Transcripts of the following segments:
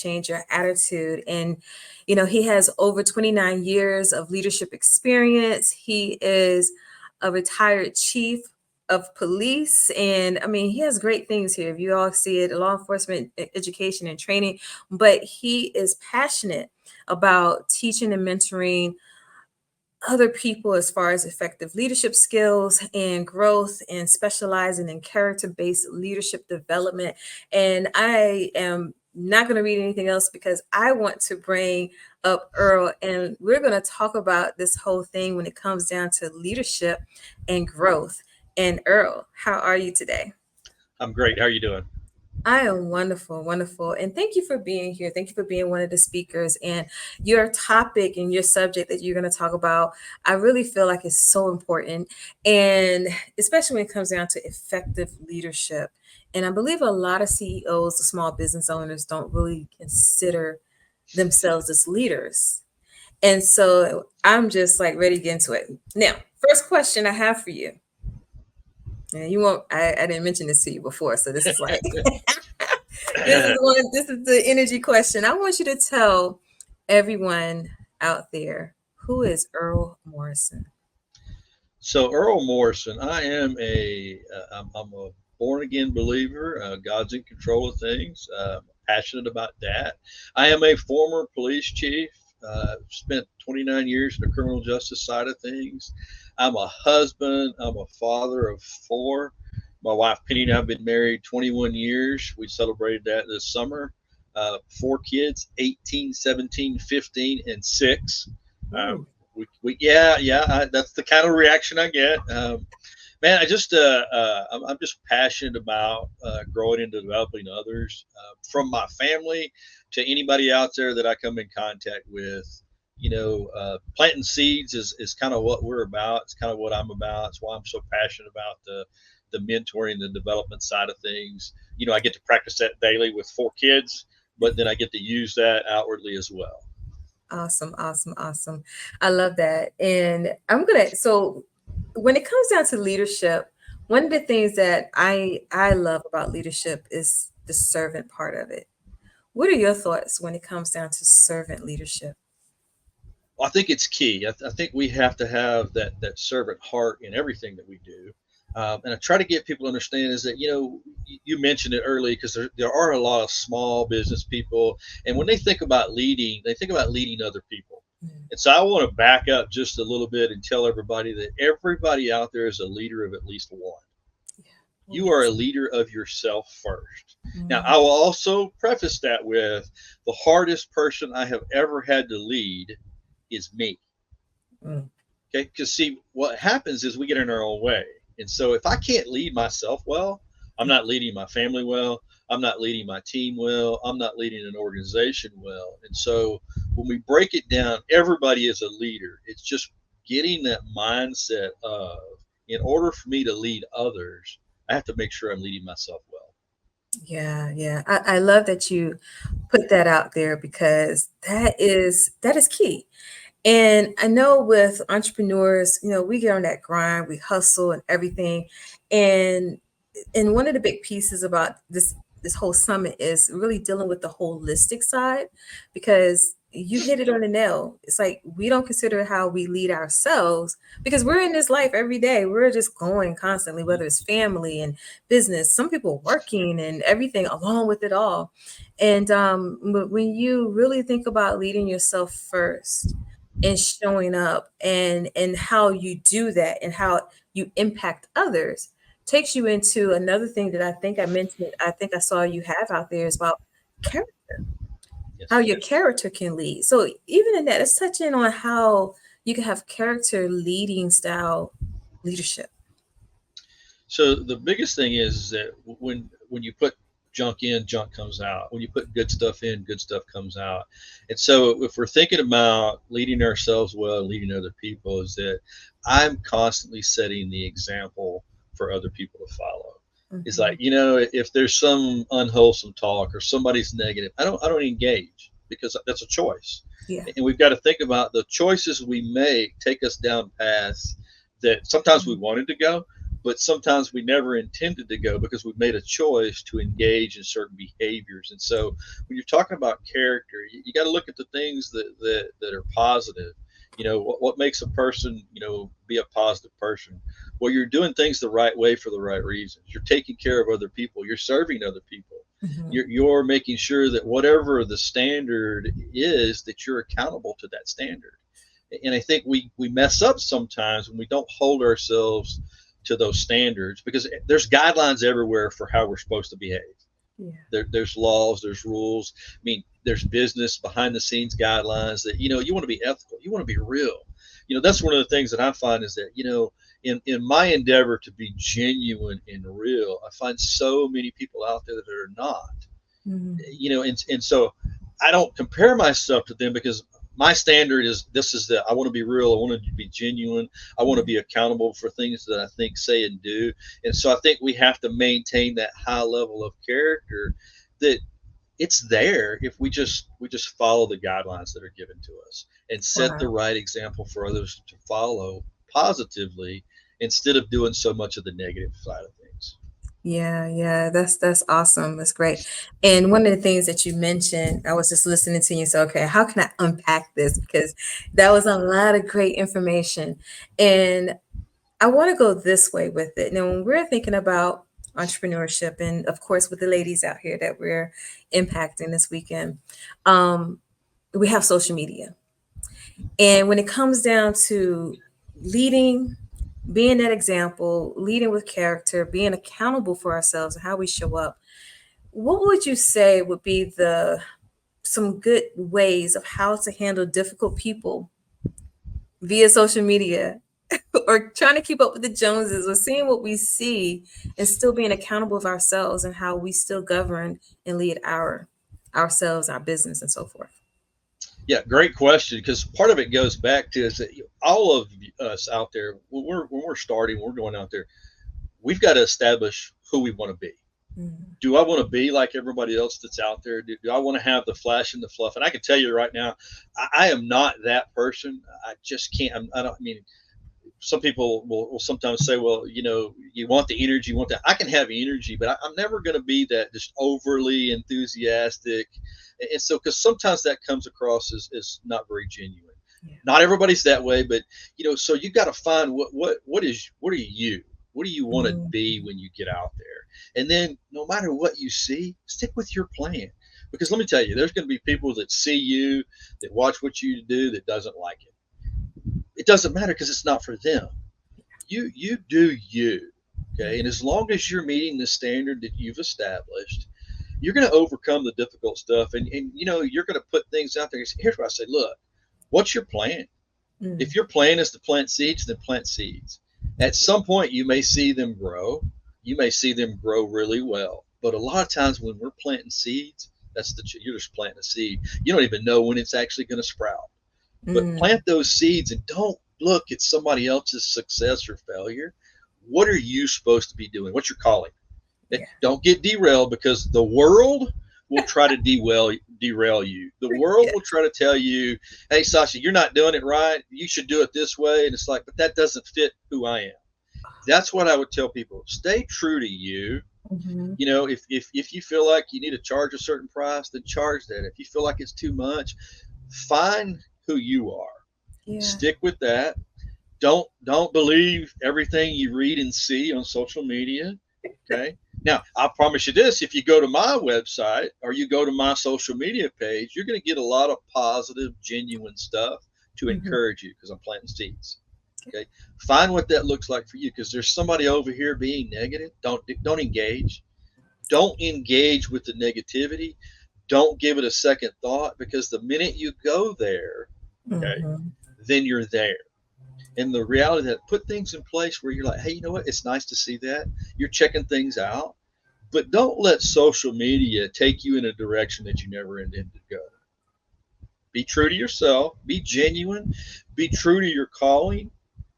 change your attitude. And, he has over 29 years of leadership experience. He is a retired chief of police. And I mean, he has great things here. If you all see it, law enforcement education and training, but he is passionate about teaching and mentoring other people as far as effective leadership skills and growth and specializing in character-based leadership development. And I am not going to read anything else because I want to bring up Earl, and we're going to talk about this whole thing when it comes down to leadership and growth. And Earl, how are you today? I'm great. How are you doing? I am wonderful, wonderful. And thank you for being here. Thank you for being one of the speakers. And your topic and your subject that you're going to talk about, I really feel like it's so important. And especially when it comes down to effective leadership. And I believe a lot of CEOs, the small business owners, don't really consider themselves as leaders. And so I'm just like ready to get into it. Now, first question I have for you. And you won't, I didn't mention this to you before. So this is like, this is the energy question. I want you to tell everyone out there, who is Earl Morrison? So Earl Morrison, I'm a born again believer. God's in control of things. Passionate about that. I am a former police chief. Spent 29 years in the criminal justice side of things. I'm a husband. I'm a father of four. My wife Penny and I have been married 21 years. We celebrated that this summer. Four kids, 18, 17, 15, and 6. Ooh. That's the kind of reaction I get. Man, I'm just passionate about growing and developing others, from my family to anybody out there that I come in contact with. Planting seeds is kind of what we're about. It's kind of what I'm about. It's why I'm so passionate about the mentoring, the development side of things. I get to practice that daily with four kids, but then I get to use that outwardly as well. Awesome, awesome, awesome. I love that. And so when it comes down to leadership, one of the things that I love about leadership is the servant part of it. What are your thoughts when it comes down to servant leadership? I think it's key. I think we have to have that servant heart in everything that we do. And I try to get people to understand is that, you mentioned it early because there are a lot of small business people. And when they think about leading, they think about leading other people. Mm. And so I want to back up just a little bit and tell everybody that everybody out there is a leader of at least one. Yeah. Oh, You are a yes. leader of yourself first. Now, Mm. I will also preface that with the hardest person I have ever had to lead is me. Mm. Okay. Because, see, what happens is we get in our own way. And so if I can't lead myself well, I'm not leading my family well. I'm not leading my team well. I'm not leading an organization well. And so when we break it down, everybody is a leader. It's just getting that mindset of, in order for me to lead others, I have to make sure I'm leading myself well. Yeah, yeah. I love that you put that out there because that is key. And I know with entrepreneurs, we get on that grind, we hustle and everything. And one of the big pieces about this whole summit is really dealing with the holistic side because you hit it on the nail. It's like we don't consider how we lead ourselves because we're in this life every day. We're just going constantly, whether it's family and business, some people working and everything along with it all. And but when you really think about leading yourself first and showing up and how you do that and how you impact others takes you into another thing that I think I mentioned. I think I saw you have out there is about character, how Yes. your character can lead. So even in that, let's touch in on how you can have character leading style leadership. So the biggest thing is that when you put junk in, junk comes out. When you put good stuff in, good stuff comes out. And so if we're thinking about leading ourselves well, leading other people, is that I'm constantly setting the example for other people to follow. It's Hmm. like, if there's some unwholesome talk or somebody's negative, I don't engage because that's a choice. Yeah. And we've got to think about the choices we make take us down paths that sometimes we Mhm. wanted to go, but sometimes we never intended to go because we made a choice to engage in certain behaviors. And so when you're talking about character, you got to look at the things that are positive. What makes a person, be a positive person? Well, you're doing things the right way for the right reasons. You're taking care of other people. You're serving other people. Mhm. You're making sure that whatever the standard is, that you're accountable to that standard. And I think we mess up sometimes when we don't hold ourselves to those standards, because there's guidelines everywhere for how we're supposed to behave. Yeah. There's laws, there's rules. I mean, there's business behind the scenes guidelines that, you want to be ethical, you want to be real. That's one of the things that I find is that, in my endeavor to be genuine and real, I find so many people out there that are not. Mhm. And so I don't compare myself to them, because my standard is, this is that I want to be real, I want to be genuine, I want to Yeah. be accountable for things that I think, say, and do. And so I think we have to maintain that high level of character, that it's there if we just follow the guidelines that are given to us and set the Wow. right example for others to follow positively, instead of doing so much of the negative side of things. Yeah, yeah, that's awesome. That's great. And one of the things that you mentioned, I was just listening to you. So, okay, how can I unpack this? Because that was a lot of great information. And I want to go this way with it. Now, when we're thinking about entrepreneurship, and of course, with the ladies out here that we're impacting this weekend, um, we have social media. And when it comes down to leading, being that example, leading with character, being accountable for ourselves and how we show up, what would you say would be the some good ways of how to handle difficult people via social media or trying to keep up with the Joneses or seeing what we see and still being accountable of ourselves and how we still govern and lead ourselves, our business and so forth? Yeah, great question. Because part of it goes back to is that all of us out there, when we're starting, we're going out there, we've got to establish who we want to be. Mm, Do I want to be like everybody else that's out there? Do I want to have the flash and the fluff? And I can tell you right now, I am not that person. I just can't. I don't I mean. Some people will sometimes say, well, you want the energy, you want that. I can have energy, but I'm never going to be that just overly enthusiastic. And so, because sometimes that comes across as not very genuine. yeah. Not everybody's that way, but so you got to find what are you? What do you want to Mm, be when you get out there? And then, no matter what you see, stick with your plan. Because let me tell you, there's going to be people that see you, that watch what you do, that doesn't like it. It doesn't matter, because it's not for them. You do you. Okay. And yeah. as long as you're meeting the standard that you've established, you're going to overcome the difficult stuff. And you're going to put things out there. Here's what I say: look, what's your plan? Mm, If your plan is to plant seeds, then plant seeds. At some point, you may see them grow. You may see them grow really well. But a lot of times when we're planting seeds, you're just planting a seed. You don't even know when it's actually going to sprout. But mm, plant those seeds and don't look at somebody else's success or failure. What are you supposed to be doing? What's your calling? yeah. Don't get derailed, because the world will try to derail you. The world Yeah. will try to tell you, hey, Sasha, you're not doing it right. You should do it this way. And it's like, but that doesn't fit who I am. That's what I would tell people. Stay true to you. Mhm. If you feel like you need to charge a certain price, then charge that. If you feel like it's too much, find who you are. Yeah. Stick with that. Don't believe everything you read and see on social media. Okay. Now, I promise you this: if you go to my website or you go to my social media page, you're going to get a lot of positive, genuine stuff to Mhm. encourage you, because I'm planting seeds. Okay. Find what that looks like for you, because there's somebody over here being negative. Don't engage. Don't engage with the negativity. Don't give it a second thought, because the minute you go there, okay, Mhm. then you're there. And the reality that, put things in place where you're like, hey, you know what? It's nice to see that. You're checking things out, but don't let social media take you in a direction that you never intended to go. Be true to yourself, be genuine, be true to your calling,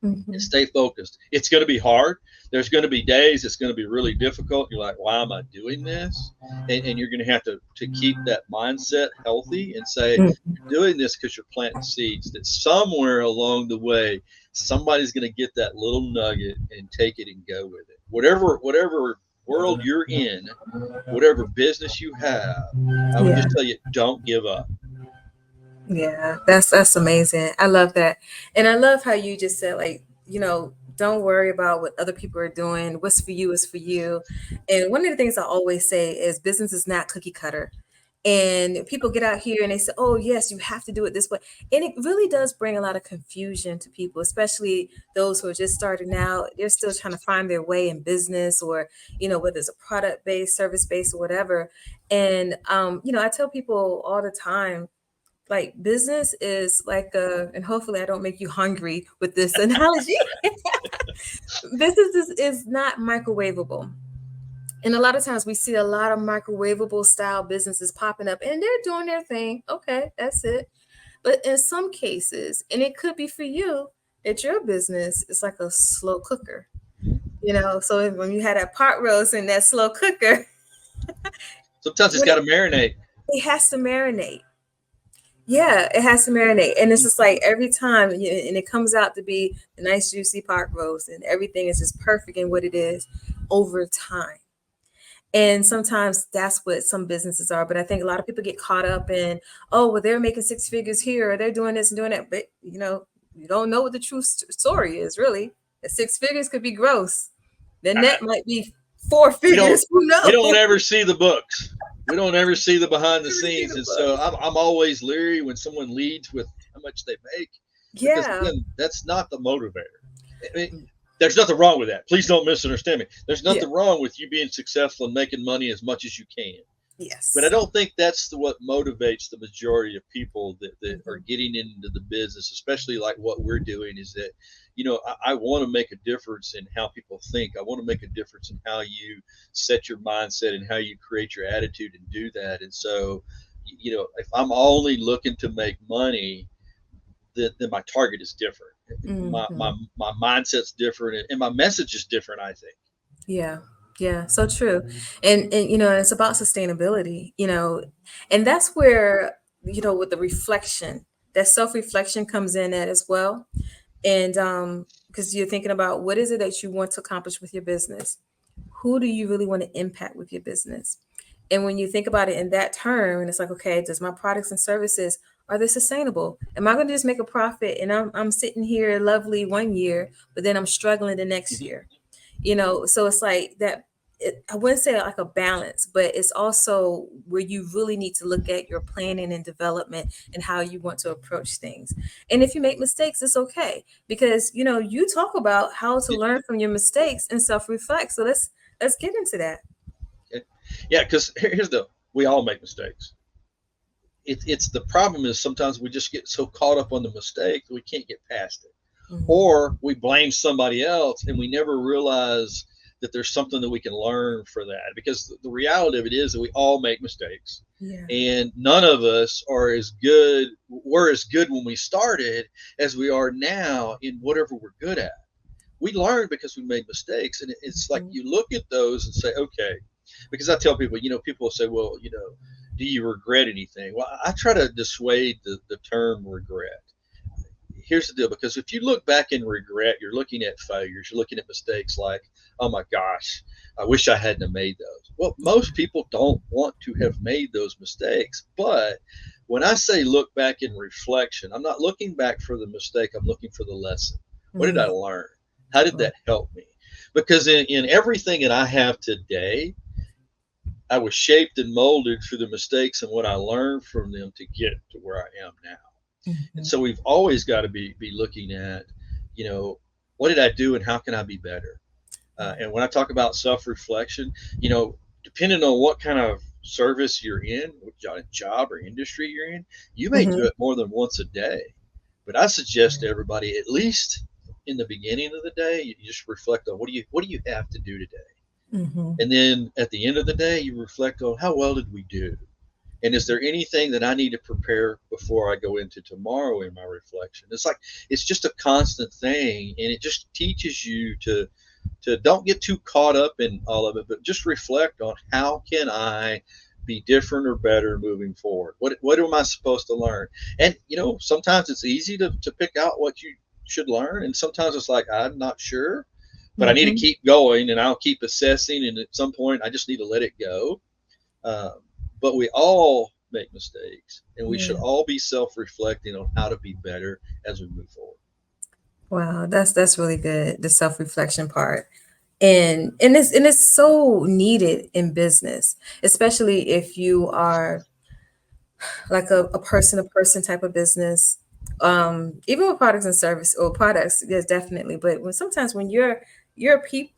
and Mhm. stay focused. It's going to be hard. There's going to be days it's going to be really difficult. You're like, why am I doing this? And you're going to have to keep that mindset healthy and say, Mhm. you're doing this because you're planting seeds that somewhere along the way, somebody's going to get that little nugget and take it and go with it. Whatever world you're in, whatever business you have, I would Yeah. just tell you, don't give up. Yeah, that's amazing. I love that. And I love how you just said like, don't worry about what other people are doing. What's for you is for you. And one of the things I always say is business is not cookie cutter. And people get out here and they say, "Oh, yes, you have to do it this way." And it really does bring a lot of confusion to people, especially those who are just starting out. They're still trying to find their way in business or, whether it's a product based, service based, or whatever. And I tell people all the time, like business is like and hopefully I don't make you hungry with this analogy. Business is not microwavable. And a lot of times we see a lot of microwavable style businesses popping up and they're doing their thing. Okay, that's it. But in some cases, and it could be for you, that your business is like a slow cooker. So when you had that pot roast in that slow cooker, Sometimes it's when got to marinate. it has to marinate. Yeah, it has to marinate. And it's just like every time, and it comes out to be a nice, juicy pot roast, and everything is just perfect in what it is over time. And sometimes that's what some businesses are. But I think a lot of people get caught up in, oh, well, they're making six figures here, or they're doing this and doing that. But, you don't know what the true story is, really. The six figures could be gross. The net might be four we don't figures. Who we knows? don't ever see the books. We don't ever see the behind the Never see scenes, the and so books. I'm always leery when someone leads with how much they make, because Yeah. again, that's not the motivator. I mean, there's nothing wrong with that. Please don't misunderstand me. There's Yeah. nothing wrong with you being successful and making money as much as you can. But I Yes. don't think that's what motivates the majority of people that are Mhm. getting into the business, especially like what we're doing. Is that, I want to make a difference in how people think. I want to make a difference in how you set your mindset and how you create your attitude and do that. And so, if I'm only looking to make money, then my target is different. My mindset's different, and my message is different, I think. Yeah. Yeah, so true. And it's about sustainability, and that's where, with the reflection, that self-reflection comes in at as well. And because you're thinking about what is it that you want to accomplish with your business? Who do you really want to impact with your business? And when you think about it in that term, and it's like, okay, does my products and services, are they sustainable? Am I going to just make a profit and I'm sitting here lovely one year, but then I'm struggling the next Mhm. year? So it's like that. I wouldn't say like a balance, but it's also where you really need to look at your planning and development and how you want to approach things. And if you make mistakes, it's okay, because you talk about how to learn from your mistakes and self-reflect. So let's get into that. Yeah, because here's the we all make mistakes. It's the problem is sometimes we just get so caught up on the mistake that we can't get past it, Mhm. or we blame somebody else and we never realize that there's something that we can learn for that, because the reality of it is that we all make mistakes, Yeah. and none of us are as good we're as good when we started as we are now in whatever we're good at. We learn because we made mistakes, and it's like Mhm. you look at those and say, okay, because I tell people, people say, well, do you regret anything? Well, I try to dissuade the term regret. Here's the deal, because if you look back in regret, you're looking at failures, you're looking at mistakes like, oh my gosh, I wish I hadn't have made those. Well, most people don't want to have made those mistakes, but when I say look back in reflection, I'm not looking back for the mistake, I'm looking for the lesson. What did I Mhm. learn? How did Right. that help me? Because in everything that I have today, I was shaped and molded through the mistakes and what I learned from them to get to where I am now. And Mhm. so we've always got to be looking at, you know, what did I do and how can I be better? Yeah. And when I talk about self reflection, depending on what kind of service you're in, what job or industry you're in, you may do Mhm. it more than once a day. But I suggest to everybody, at least in the beginning of the day, you just reflect on what do you have to do today, Mhm. and then at the end of the day, you reflect on how well did we do. And is there anything that I need to prepare before I go into tomorrow in my reflection? It's like it's just a constant thing, and it just teaches you to don't get too caught up in all of it, but just reflect on how can I be different or better moving forward. What am I supposed to learn? And sometimes it's easy to pick out what you should learn, and sometimes it's like I'm not sure, but I need to Mm-hmm. keep going, and I'll keep assessing, and at some point I just need to let it go. Um, but we all make mistakes, and we should Yeah. all be self-reflecting on how to be better as we move forward. Wow, that's really good. The self-reflection part. And it's so needed in business, especially if you are like a person to person type of business. Even with products and service or products, yes, definitely. But sometimes when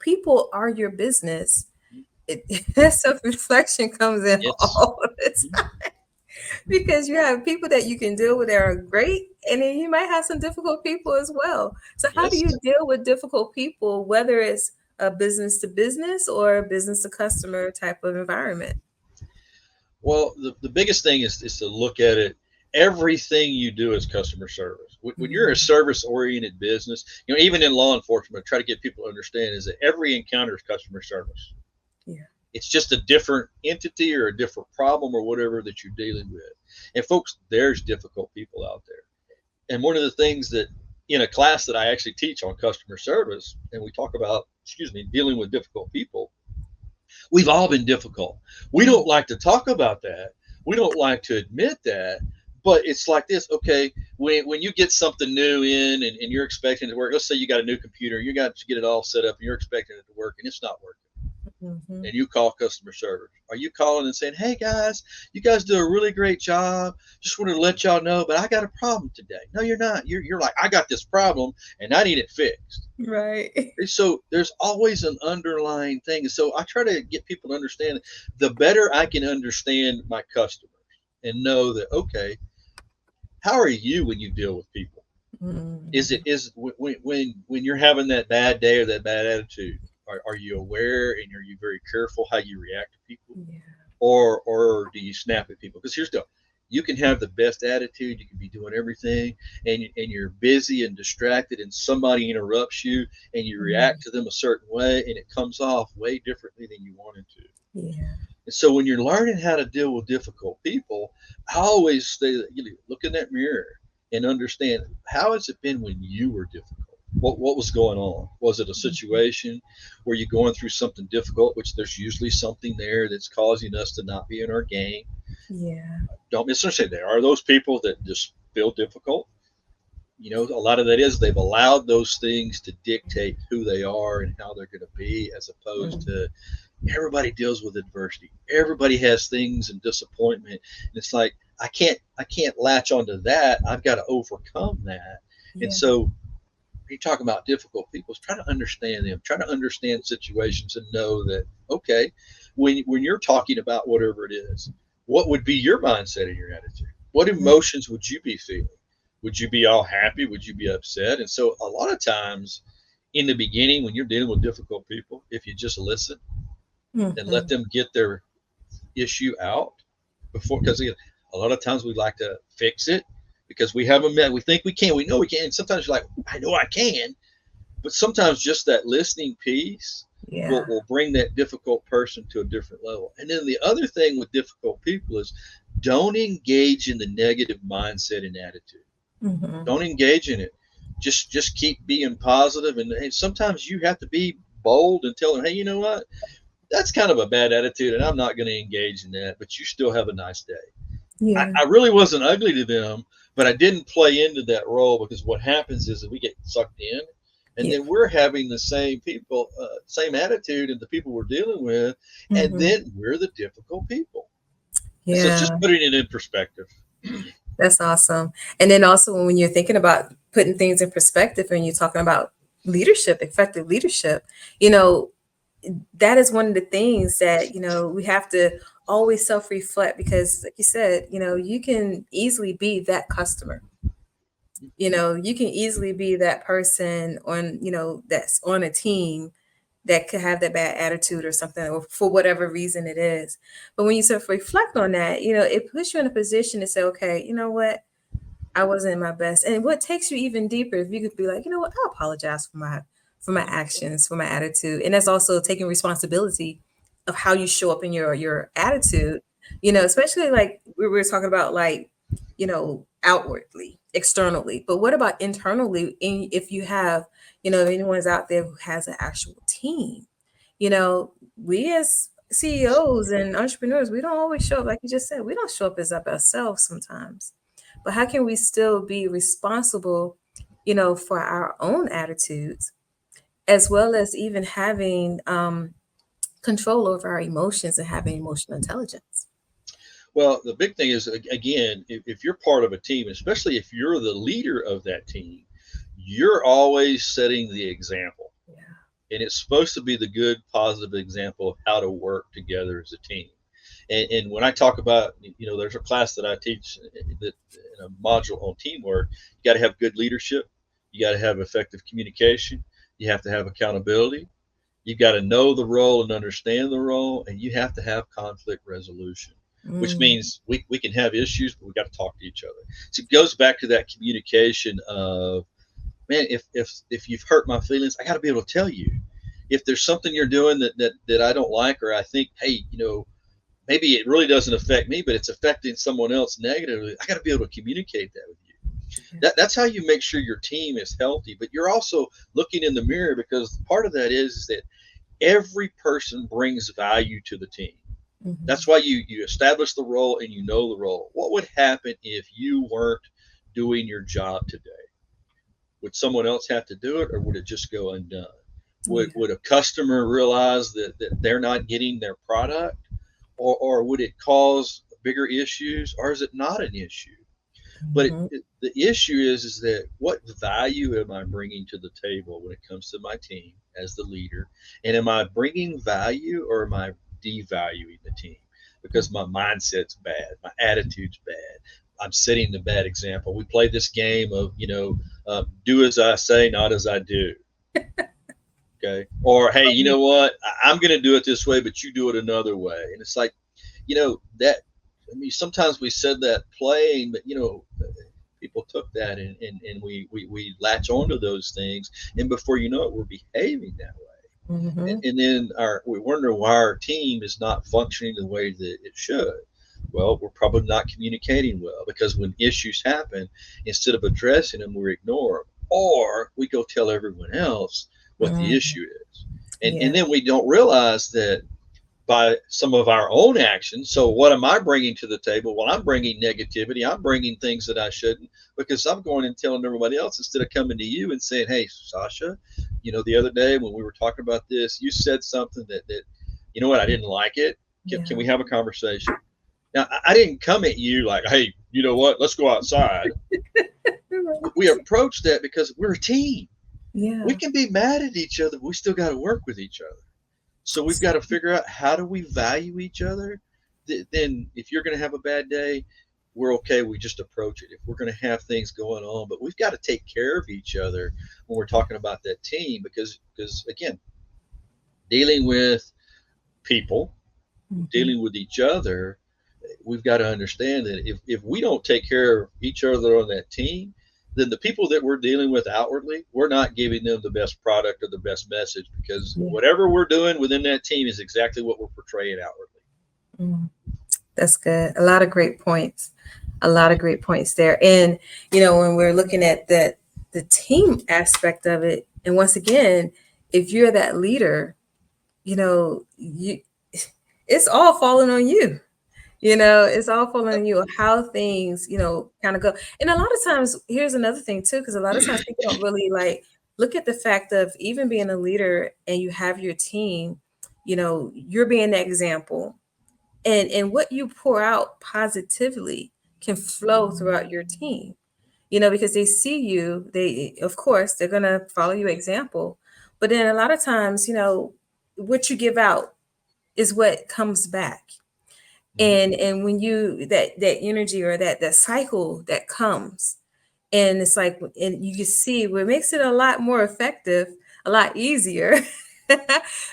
people are your business, it that self-reflection comes in Yes. all the time because you have people that you can deal with that are great, and then you might have some difficult people as well. So how do Yes. you deal with difficult people, whether it's a business to business or a business to customer type of environment? Well, the biggest thing is to look at it. Everything you do is customer service. When you're a Mm, service oriented business, even in law enforcement, I try to get people to understand is that every encounter is customer service. yeah. It's just a different entity or a different problem or whatever that you're dealing with. And folks, there's difficult people out there. And one of the things that in a class that I actually teach on customer service, and we talk about, excuse me, dealing with difficult people, we've all been difficult. We Mm, don't like to talk about that. We don't like to admit that. But it's like this, okay, when you get something new in and you're expecting it to work, let's say you got a new computer, you got to get it all set up and you're expecting it to work and it's not working mhm. and you call customer service? Are you calling and saying, "Hey guys, you guys do a really great job. Just wanted to let y'all know, but I got a problem today." No, you're not. You're like, "I got this problem and I need it fixed." Right. So there's always an underlying thing. So I try to get people to understand the better I can understand my customers and know that, okay, how are you when you deal with people? Is it Mm, is when you're having that bad day or that bad attitude, are you aware and are you very careful how you react to people? yeah. Or do you snap at people? Because here's the deal. You can have the best attitude, you can be doing everything, and you're busy and distracted, and somebody interrupts you, and you react Mm, to them a certain way, and it comes off way differently than you wanted to. yeah. And so when you're learning how to deal with difficult people, I always say that look in that mirror and understand how has it been when you were difficult? What was going on? Was it a Mhm. situation where you're going through something difficult, which there's usually something there that's causing us to not be in our game? Yeah. Don't misunderstand. There are those people that just feel difficult. A lot of that is they've allowed those things to dictate who they are and how they're going to be, as opposed Mm, to everybody deals with adversity. Everybody has things and disappointment. And it's like I can't latch onto that. I've got to overcome that. And yeah. so you talk about difficult people, try to understand them, try to understand situations and know that, okay, when you're talking about whatever it is, what would be your mindset and your attitude? What Mm, emotions would you be feeling? Would you be all happy? Would you be upset? And so a lot of times in the beginning, when you're dealing with difficult people, if you just listen and let mhm. them get their issue out before, because a lot of times we like to fix it because we haven't met, we think we can, we know we can. And sometimes you're like, I know I can, but sometimes just that listening piece will, Yeah. will bring that difficult person to a different level. And then the other thing with difficult people is don't engage in the negative mindset and attitude. Mhm. Don't engage in it. Just keep being positive, and sometimes you have to be bold and tell them, hey, you know what? That's kind of a bad attitude, and I'm not going to engage in that. But you still have a nice day. I, Yeah. I really wasn't ugly to them, but I didn't play into that role because what happens is that we get sucked in, and Yeah. then we're having the same people, same attitude, and the people we're dealing with, and Mhm. then we're the difficult people. And so it's Yeah. just putting it in perspective. That's awesome. And then also when you're thinking about putting things in perspective and you're talking about leadership, effective leadership, you know, that is one of the things that, we have to always self-reflect because like you said, you can easily be that customer. You can easily be that person on, that's on a team that could have that bad attitude or something, or for whatever reason it is. But when you sort of reflect on that, it puts you in a position to say, okay, you know what? I wasn't my best. And what takes you even deeper, if you could be like, you know what, I apologize for my actions, for my attitude. And that's also taking responsibility of how you show up in your attitude, especially like we were talking about, like, outwardly, externally. But what about internally? If you have, if anyone's out there who has an actual team, you know, we as CEOs and entrepreneurs, we don't always show up, like you just said, we don't show up as up ourselves sometimes. But how can we still be responsible, for our own attitudes, as well as even having control over our emotions and having emotional intelligence? Well, the big thing is, again, if you're part of a team, especially if you're the leader of that team, you're always setting the example. Yeah. And it's supposed to be the good, positive example of how to work together as a team. And when I talk about, there's a class that I teach that in a module on teamwork. You got to have good leadership. You got to have effective communication. You have to have accountability. You got to know the role and understand the role, and you have to have conflict resolution, which Mm, means we can have issues, but we got to talk to each other. So it goes back to that communication of, man, if you've hurt my feelings, I got to be able to tell you. If there's something you're doing that I don't like, or I think, hey, maybe it really doesn't affect me, but it's affecting someone else negatively, I got to be able to communicate that with you. yeah. That's how you make sure your team is healthy. But you're also looking in the mirror, because part of that is that every person brings value to the team. Mhm. That's why you establish the role and you know the role. What would happen if you weren't doing your job today? Would someone else have to do it, or would it just go undone? Would, Yeah. would a customer realize that they're not getting their product, or would it cause bigger issues, or is it not an issue? But Mhm. the issue is that what value am I bringing to the table when it comes to my team as the leader? And am I bringing value, or am I devaluing the team because my mindset's bad, my attitude's bad? I'm setting the bad example. We play this game of, do as I say, not as I do. Okay. Or, hey, you know what? I'm going to do it this way, but you do it another way. And it's like, that, I mean, sometimes we said that playing, but, people took that, and we latch onto those things. And before you know it, we're behaving that way. Mhm. And then we wonder why our team is not functioning the way that it should. Well, we're probably not communicating well, because when issues happen, instead of addressing them, we ignore them, or we go tell everyone else what the Mm, issue is. And yeah. then we don't realize that by some of our own actions. So, what am I bringing to the table? Well, I'm bringing negativity. I'm bringing things that I shouldn't, because I'm going and telling everybody else instead of coming to you and saying, hey, Sasha, the other day when we were talking about this, you said something that you know what, I didn't like it. Can Yeah. we have a conversation? Now, I didn't come at you like, hey, you know what, let's go outside. We approach that because we're a team. We Yeah. can be mad at each other, but we still got to work with each other. So we've got to figure out, how do we value each other? Then if you're going to have a bad day, we're okay. We just approach it. If we're going to have things going on, but we've got to take care of each other when we're talking about that team, because again, dealing with people, Mhm. dealing with each other, we've got to understand that if we don't take care of each other on that team, then the people that we're dealing with outwardly, we're not giving them the best product or the best message, because Yeah. whatever we're doing within that team is exactly what we're portraying outwardly. Mm. That's good. A lot of great points. A lot of great points there. And when we're looking at the team aspect of it, and once again, if you're that leader, you it's all falling on you. It's all falling Yep. on you, how things, kind of go. And a lot of times, here's another thing too, because a lot of times people don't really like look at the fact of even being a leader and you have your team, you're being that example, and what you pour out positively can flow throughout your team, because they see you, they, of course, they're going to follow your example. But then a lot of times, what you give out is what comes back. Mhm. And when you, that energy, or that cycle that comes, and it's like, and you can see what makes it a lot more effective, a lot easier,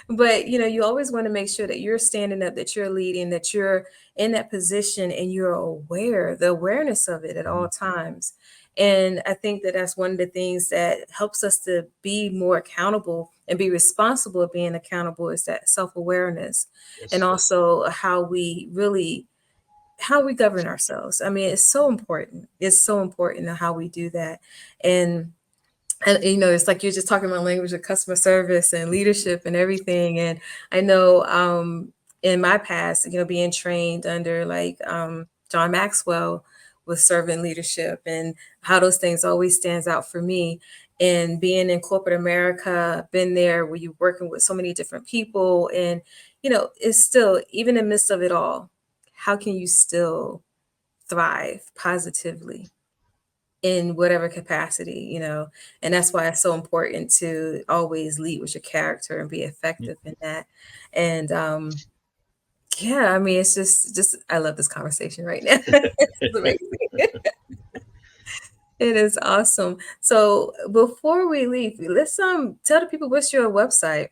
But you always want to make sure that you're standing up, that you're leading, that you're in that position and you're aware, the awareness of it at all Mhm. times. And I think that that's one of the things that helps us to be more accountable and be responsible of being accountable is that self-awareness, and Yes. also how we govern ourselves. I mean, it's so important. It's so important how we do that. And it's like you're just talking my language of customer service and leadership and everything. And I know in my past, being trained under like John Maxwell with servant leadership and how those things always stands out for me. And being in corporate America, been there where you're working with so many different people, and it's still, even in the midst of it all, how can you still thrive positively in whatever capacity? And that's why it's so important to always lead with your character and be effective in that. And yeah, I mean, it's just I love this conversation right now. It's amazing. It is awesome. So before we leave, let's tell the people what's your website.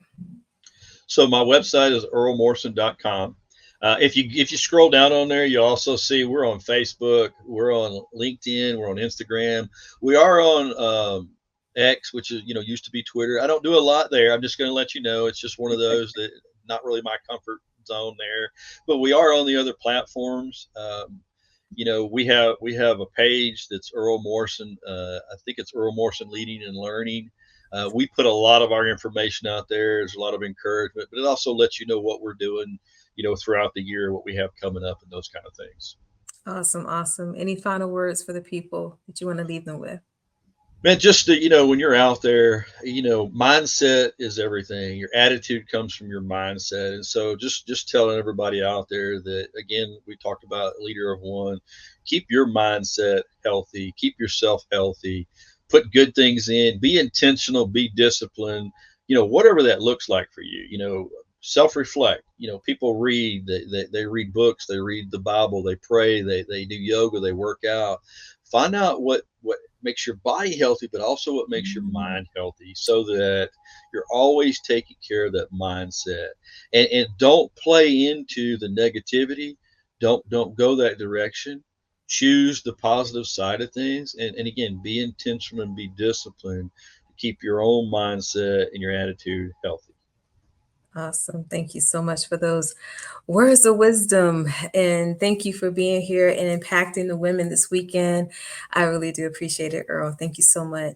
So my website is earlmorrison.com. If you scroll down on there, you also see we're on Facebook, we're on LinkedIn, we're on Instagram, we are on X, which is used to be Twitter. I don't do a lot there. I'm just going to let you know it's just one of those that not really my comfort zone there, but we are on the other platforms. We have a page that's Earl Morrison. I think it's Earl Morrison Leading and Learning. We put a lot of our information out there. There's a lot of encouragement, but it also lets you know what we're doing, throughout the year, what we have coming up, and those kind of things. Awesome, awesome. Any final words for the people that you want to leave them with? Man, just to, when you're out there, mindset is everything. Your attitude comes from your mindset, and so just telling everybody out there that, again, we talked about leader of one. Keep your mindset healthy. Keep yourself healthy. Put good things in. Be intentional. Be disciplined. Whatever that looks like for you. Self reflect. People read. They read books. They read the Bible. They pray. They do yoga. They work out. Find out what makes your body healthy, but also what makes your mind healthy, so that you're always taking care of that mindset. And don't play into the negativity. Don't go that direction. Choose the positive side of things. And again, be intentional and be disciplined to keep your own mindset and your attitude healthy. Awesome. Thank you so much for those words of wisdom. And thank you for being here and impacting the women this weekend. I really do appreciate it, Earl. Thank you so much.